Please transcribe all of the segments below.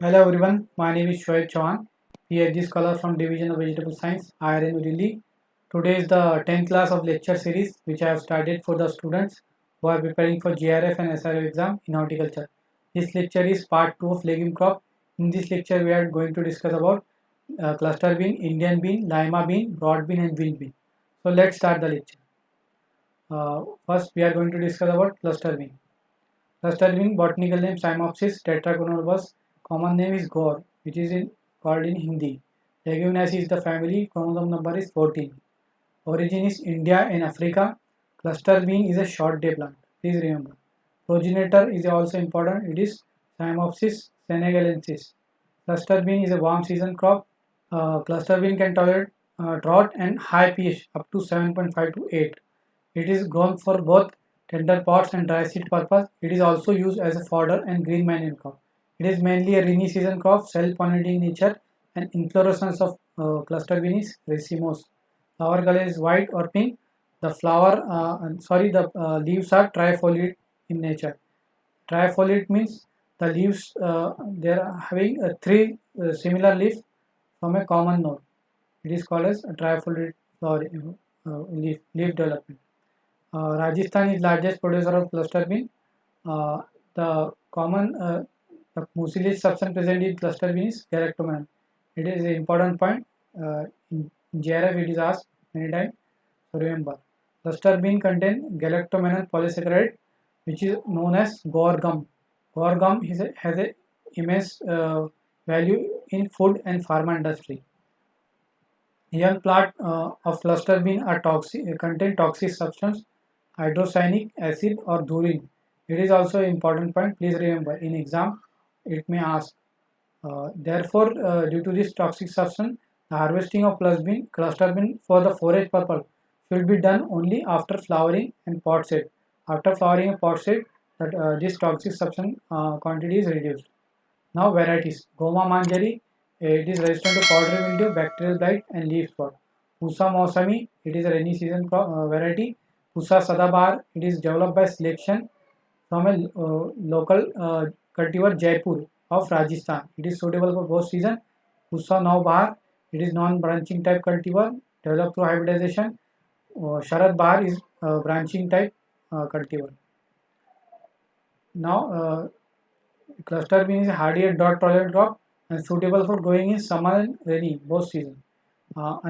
Hello everyone, my name is Shoaib Chauhan, PhD scholar from Division of Vegetable Science, IRN Delhi. Today is the 10th class of lecture series which I have started for the students who are preparing for GRF and SRF exam in horticulture. This lecture is part 2 of legume crop. In this lecture we are going to discuss about cluster bean, Indian bean, lima bean, broad bean and wheat bean. So let's start the lecture. First we are going to discuss about cluster bean. Cluster bean, botanical name Cymopsis tetragonolbus. Common name is Gaur, which is called in Hindi. Leguminaceae is the family. Chromosome number is 14. Origin is India and Africa. Cluster bean is a short day plant. Please remember. Progenitor is also important. It is Cymopsis senegalensis. Cluster bean is a warm season crop. Cluster bean can tolerate drought and high pH up to 7.5 to 8. It is grown for both tender pots and dry seed purpose. It is also used as a fodder and green manure crop. It is mainly a rainy season crop, self-pollinating in nature, and inflorescence of cluster bean is racemose. Flower color is white or pink. The leaves are trifoliate in nature. Trifoliate means the leaves they are having three similar leaves from a common node. It is called as a trifoliate flower leaf development. Rajasthan is largest producer of cluster bean. The common the mucilage substance present in cluster bean is galactomannan. It is an important point. In JRF it is asked many times. So remember, cluster bean contain galactomannan polysaccharide, which is known as gorgum. Gorgum has a immense value in food and pharma industry. Young plant of cluster bean are toxic, contain toxic substance, hydrocyanic acid or dhurin. It is also an important point. Please remember, in exam, it may ask. Therefore, due to this toxic substance, the harvesting of cluster bean for the forage purpose should be done only after flowering and pot set. After flowering and pot set, that this toxic substance quantity is reduced. Now varieties. Goma manjari, it is resistant to powdery mildew, bacterial blight and leaf spot. Pusa Mausami, it is a rainy season variety. Pusa Sadabar, it is developed by selection from a local cultivar Jaipur of Rajasthan. It is suitable for both season. Pusa Naubahar, it is non-branching type cultivar developed through hybridization. Sharad Bahar is branching type cultivar. Now, cluster bean is a hardy and drought tolerant crop and suitable for growing in summer and rainy both seasons. For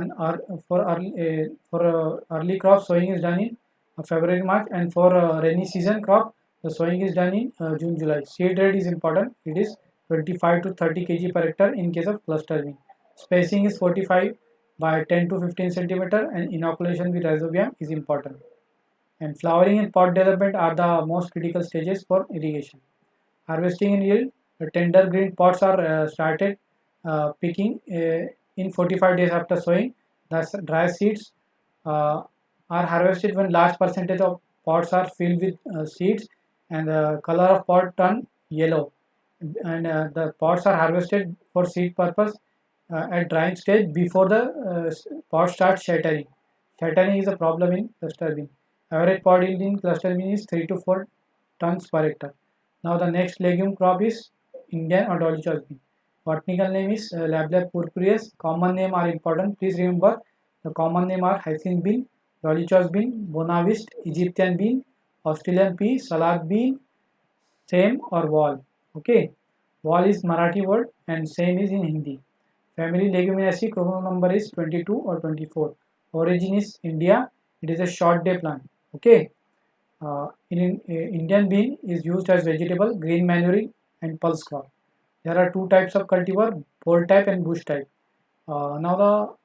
early crop sowing is done in February March, and for rainy season crop the sowing is done in June July. Seed rate is important. It is 25 to 30 kg per hectare in case of cluster bean. Spacing is 45 by 10 to 15 centimeter, and inoculation with rhizobium is important. And flowering and pot development are the most critical stages for irrigation. Harvesting in yield, the tender green pods are started picking in 45 days after sowing. The dry seeds uh, are harvested when large percentage of pods are filled with seeds and the color of pod turn yellow. And the pods are harvested for seed purpose at drying stage before the pod starts shattering. Shattering is a problem in cluster bean. Average pod yield in cluster bean is 3 to 4 tons per hectare. Now the next legume crop is Indian or dolichos bean. Botanical name is Lablet purpureus. Common name are important. Please remember the common name are hyacinth bean, dolichos bean, bonavist, Egyptian bean, Australian pea, salad bean, same or wall. Okay, wall is Marathi word and same is in Hindi. Family Leguminaceae, chromosome number is 22 or 24. Origin is India. It is a short day plant. Okay. Indian bean is used as vegetable, green manuring and pulse crop. There are two types of cultivar, pole type and bush type. Now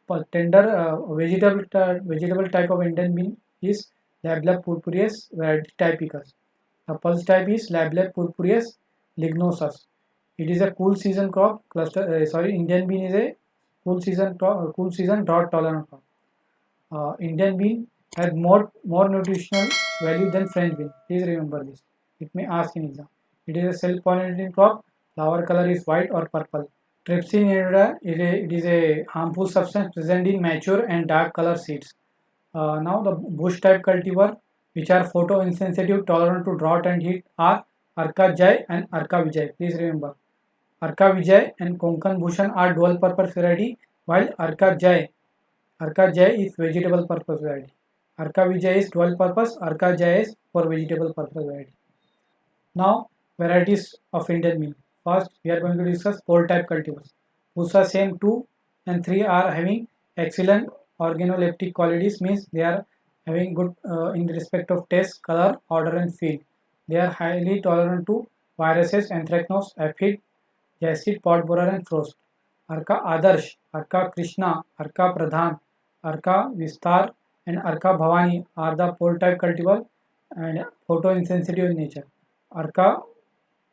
the tender vegetable type of Indian bean is Lablet purpureus variety typicus. The pulse type is Lablet purpureus lignosus. It is a cool season crop. Indian bean is a cool season drought tolerant crop. Indian bean has more nutritional value than French bean. Please remember this. It may ask in exam. It is a self-pollinating crop. Flower color is white or purple. Trypsin eridea it is a harmful substance present in mature and dark color seeds. Now the bush type cultivar which are photoinsensitive, tolerant to drought and heat are Arka Jai and Arka Vijay. Please remember. Arka Vijay and Konkan Bhushan are dual purpose variety, while Arka Jai is vegetable purpose variety. Arka Vijay is dual purpose, Arka Jai is for vegetable purpose variety. Now, varieties of Indian bean. First, we are going to discuss pole type cultivars. Pusa same 2 and 3 are having excellent organoleptic qualities, means they are having good in respect of taste, color, odor and feel. They are highly tolerant to viruses, anthracnose, aphid, jacid, pot borer and frost. Arka Adarsh, Arka Krishna, Arka Pradhan, Arka Vistar and Arka Bhavani are the pole type cultivar and photoinsensitive in nature. Arka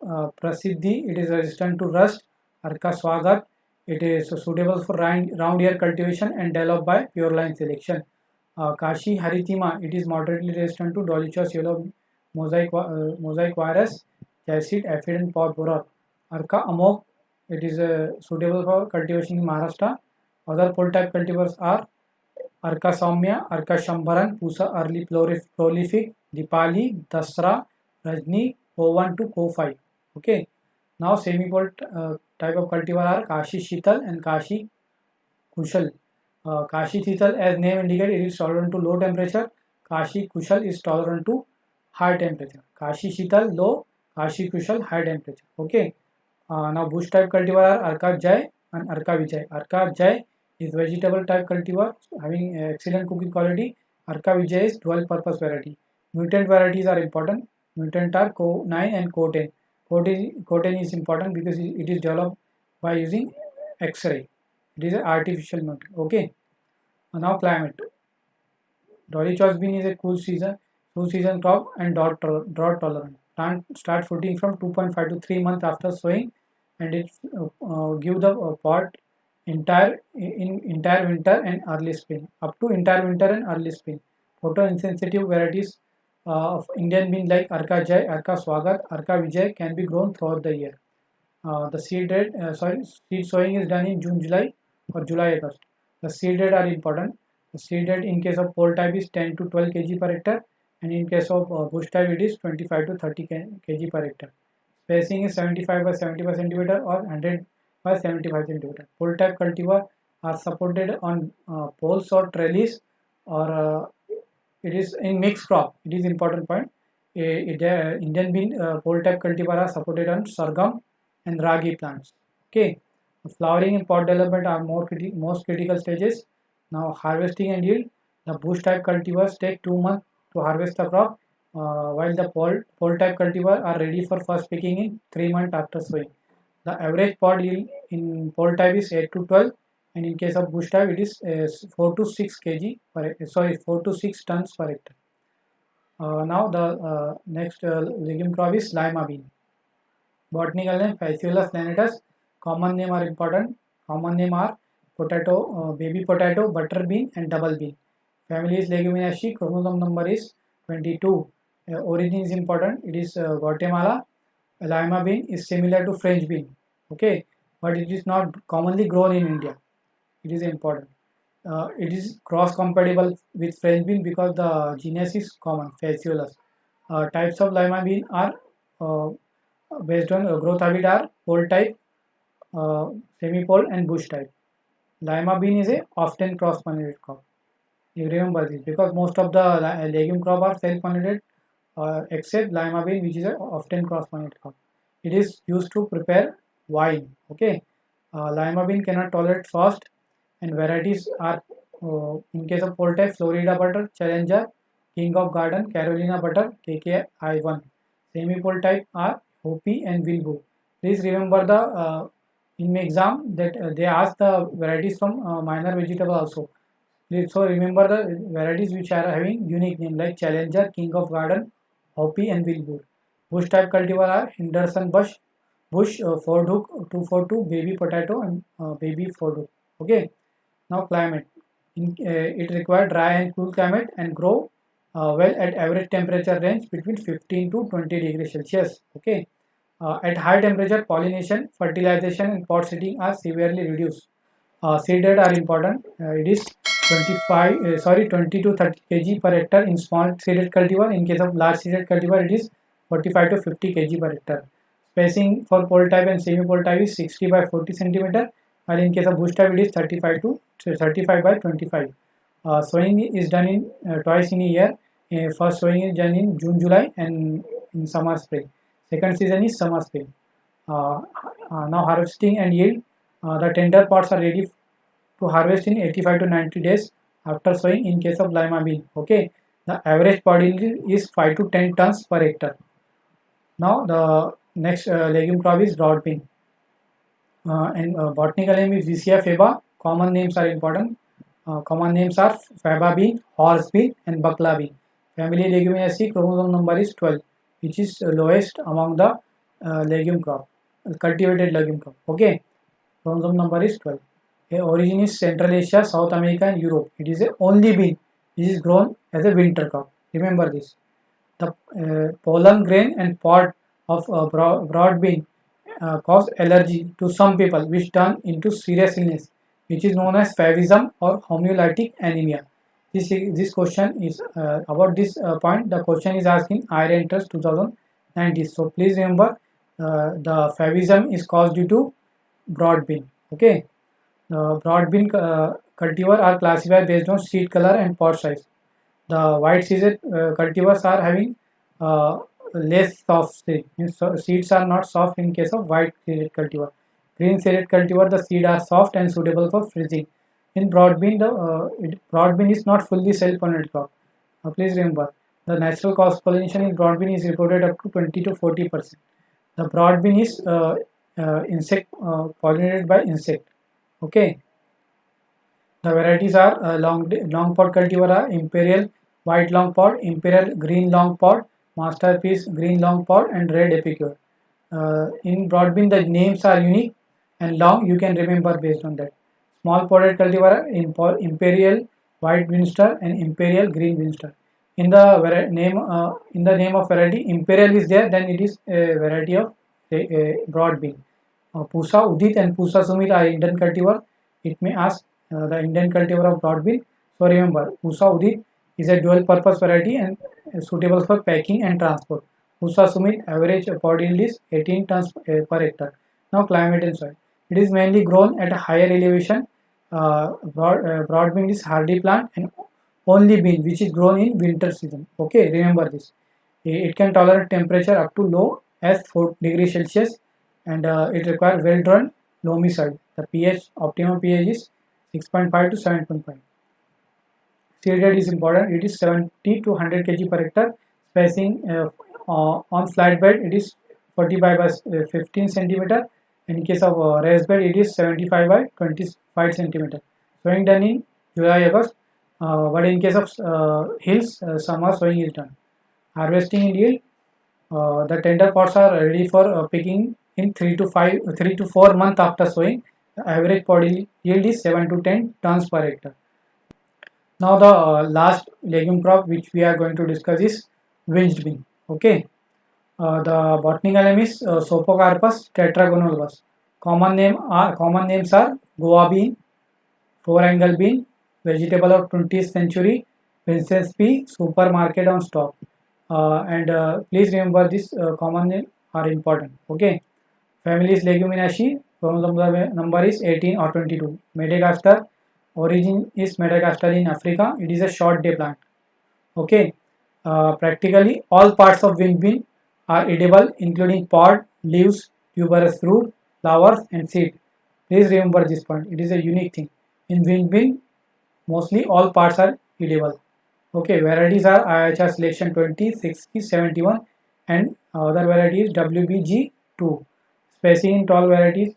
Prasiddhi, it is resistant to rust. Arka Swagat, it is suitable for round ear cultivation and developed by pure line selection. Kashi Haritima, it is moderately resistant to Dolichos yellow mosaic virus, acid, aphid and pot borer. Arka Amok, it is suitable for cultivation in Maharashtra. Other pole type cultivars are Arka Saumya, Arka Shambharan, Pusa early prolific, Dipali, Dasra, Rajni, O1 to O5. Okay. Now semi-pole type of cultivar are Kashi Shital and Kashi Kushal. Kashi Shital, as name indicates, it is tolerant to low temperature. Kashi Kushal is tolerant to high temperature. Kashi Shital low, Kashi Kushal high temperature. Okay. Now bush type cultivar are Arka Jai and Arka Vijay. Arka Jai is vegetable type cultivar having excellent cooking quality. Arka Vijay is dual purpose variety. Mutant varieties are important. Mutant are Co9 and Co10. Co10 is important because it is developed by using X-ray. It is an artificial mutant. Okay. Now climate. Dolichos bean is a cool season crop and drought tolerant. Plant start fruiting from 2.5 to 3 months after sowing, and it give the pot entire winter and early spring, up to entire winter and early spring. Photoinsensitive varieties of Indian bean like Arka Jai, Arka Swagat, Arka Vijay can be grown throughout the year. The seed sowing is done in June, July or July, August. The seed rate are important. The seed rate in case of pole type is 10 to 12 kg per hectare, and in case of bush type it is 25 to 30 kg per hectare. Spacing is 75 by 75 centimeter or 100 by 75 centimeter. Pole type cultivar are supported on poles or trellis, or it is in mixed crop. It is important point. Indian bean pole type cultivar are supported on sorghum and ragi plants. Okay, flowering and pot development are most critical stages. Now harvesting and yield. The bush type cultivars take 2 months to harvest the crop, while the pole type cultivar are ready for first picking in 3 months after sowing. The average pod yield in pole type is 8 to 12, and in case of bush type it is 4 to 6 kg per 4 to 6 tons per hectare. Now the next legume crop is lima bean. Botanical name Phaceolus lanutus. Common name are important. Common name are potato, baby potato, butter bean and double bean. Family is Leguminaceae. Chromosome number is 22. Origin is important. It is Guatemala. Lima bean is similar to French bean. Okay, but it is not commonly grown in India. It is important. It is cross compatible with French bean because the genus is common, Phaceolus. Types of lima bean are based on growth habit are pole type, semi-pole and bush type. Lima bean is a often cross-pollinated crop. You remember this because most of the legume crop are self-pollinated, except lima bean, which is a often cross-pollinated crop. It is used to prepare wine. Okay, lima bean cannot tolerate frost, and varieties are in case of pole type Florida butter, Challenger, King of Garden, Carolina butter, KKI1. Semi-pole type are Hopi and Wilbur. Please remember the in my exam that they ask the varieties from minor vegetable also. So remember the varieties which are having unique name like Challenger, King of Garden, Hopi and Wilbur. Bush type cultivar are Henderson Bush, Ford Hook 242, Baby Potato and Baby Ford Hook. Okay. Now climate. It requires dry and cool climate and grow well at average temperature range between 15 to 20 degrees Celsius. Okay. At high temperature, pollination, fertilization, and pot seeding are severely reduced. Seed rate are important. It is 20 to 30 kg per hectare in small seeded cultivar. In case of large seeded cultivar, it is 45 to 50 kg per hectare. Spacing for pole type and semi pole type is 60 by 40 centimeter, while in case of bush type it is 35 by 25. Sowing is done in twice in a year. First sowing is done in June, July, and in summer spring. Second season is summer spring. Now harvesting and yield. The tender pods are ready to harvest in 85 to 90 days after sowing in case of lima bean. Okay, the average pod yield is 5 to 10 tons per hectare. Now the next legume crop is broad bean. And botanical name is Vicia faba. Common names are important. Common names are faba bean, horse bean, and bakla bean. Family Leguminaceae, chromosome number is 12, which is lowest among the legume crop, cultivated legume crop. Okay, chromosome number is 12. Origin is Central Asia, South America, and Europe. It is the only bean which is grown as a winter crop. Remember this. The pollen grain and pod of broad bean cause allergy to some people, which turn into serious illness, which is known as favism or homolytic anemia. This question is about this point. The question is asking Iron Trust 2019. So please remember, the favism is caused due to broad bean. Okay, broad bean cultivar are classified based on seed color and pod size. The white seeded cultivars are having less soft seed. Seeds are not soft in case of white seeded cultivar. Green seeded cultivar, the seed are soft and suitable for freezing. In broad bean, broad bean is not fully self-pollinated crop. Please remember, the natural cross pollination in broad bean is reported up to 20 to 40%. The broad bean is insect pollinated by insect. Okay. The varieties are long pod cultivar are Imperial white long pod, Imperial green long pod, Masterpiece green long pod, and Red Epicure. In broad bean, the names are unique and long. You can remember based on that. Small podded cultivar are Imperial white Winster and Imperial green Winster. In the name of variety, Imperial is there, then it is a variety of broad bean. Pusa Udit and Pusa Sumit are Indian cultivar. It may ask the Indian cultivar of broad bean. So remember, Pusa Udit is a dual purpose variety and suitable for packing and transport. Pusa Sumit average pod yield is 18 tons per hectare. Now climate and soil. It is mainly grown at a higher elevation. Broad bean is hardy plant and only bean which is grown in winter season. Okay, remember this. It can tolerate temperature up to low as 4 degrees Celsius, and it requires well-drawn loamy soil. The pH, optimum pH is 6.5 to 7.5. Seed rate is important. It is 70 to 100 kg per hectare. Spacing on flat bed it is 45 by 15 centimeter. In case of raised bed it is 75 by 25 centimeter. Sowing done in July August. But in case of hills, summer sowing is done. Harvesting in yield. The tender pods are ready for picking in 3 to 4 months after sowing. The average pod yield is 7 to 10 tons per hectare. Now the last legume crop which we are going to discuss is winged bean. Okay. The botanical name is Sopocarpus tetragonolvus. Common names are Goa bean, four angle bean, vegetable of 20th century, princess pea, supermarket on stock. And please remember this common name are important. Okay. Family is Leguminaceae. Chromosome number is 18 or 22. Madagascar. Origin is Madagascar in Africa. It is a short day plant. Okay. Practically all parts of winged bean are edible, including pod, leaves, tuberous root, flowers, and seed. Please remember this point. It is a unique thing. In winged bean, mostly all parts are edible. Okay, varieties are IHR selection 20, 60, 71, and other variety is WBG2. Spacing in tall varieties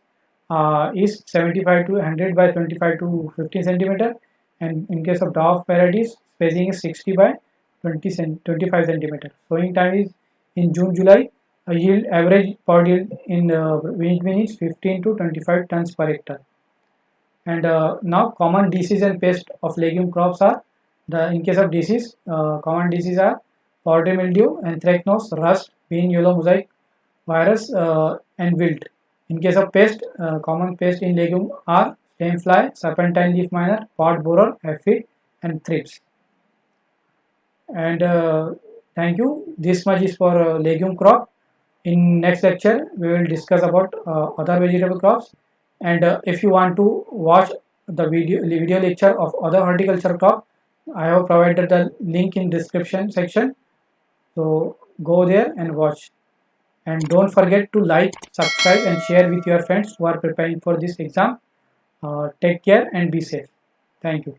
is 75 to 100 by 25 to 15 centimeter, and in case of dwarf varieties, spacing is 60 by 25 centimeter. Sowing time is in June, July. Yield average pod yield in winged bean is 15 to 25 tons per hectare. And now common disease and pest of legume crops are in case of disease, common disease are powdery mildew, anthracnose, rust, bean yellow mosaic virus, and wilt. In case of pest, common pest in legume are stem fly, serpentine leaf miner, pod borer, aphid, and thrips. And thank you. This much is for legume crop. In next lecture, we will discuss about other vegetable crops. And if you want to watch the video lecture of other horticulture crop, I have provided the link in description section. So go there and watch. And don't forget to like, subscribe, and share with your friends who are preparing for this exam. Take care and be safe. Thank you.